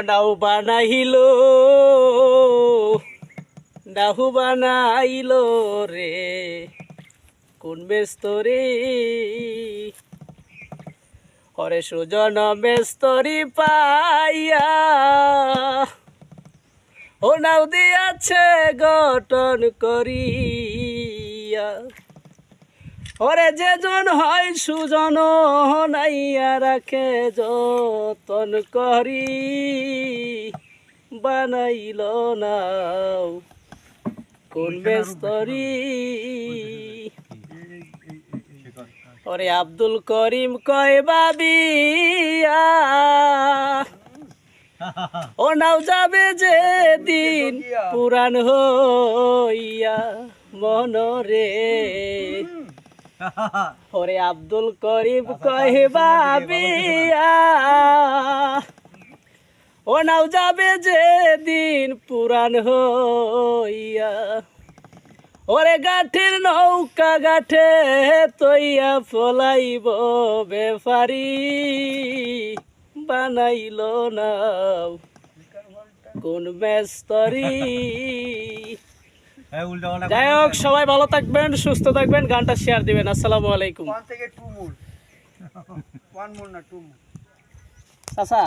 নাও বানাইলো রে কোন মেস্তরি ওরে সুজন মেস্তরি পাইয়া ও নাও দিয়াছে গঠন করিয়া ওরে যেজন হয় সুজন নাইয়া রাখে যতন করি বানাইল নাও কোন মেস্তরি ওরে আব্দুল করিম কয় বাবিয়া ও নাও যাবে যে দিন পুরান হইয়া মনরে ওরে আব্দুল করিম কয় বাবিয়া ও নাও যাবে যে দিন পুরান হইয়া ওরে গাঠির নৌকা গাঠে তৈয়া ফলাইব বেফারি বানাইল নাও কোন মেস্তরি। যাই হোক, সবাই ভালো থাকবেন, সুস্থ থাকবেন, গানটা শেয়ার দিবেন। আসসালামু আলাইকুম। চাচা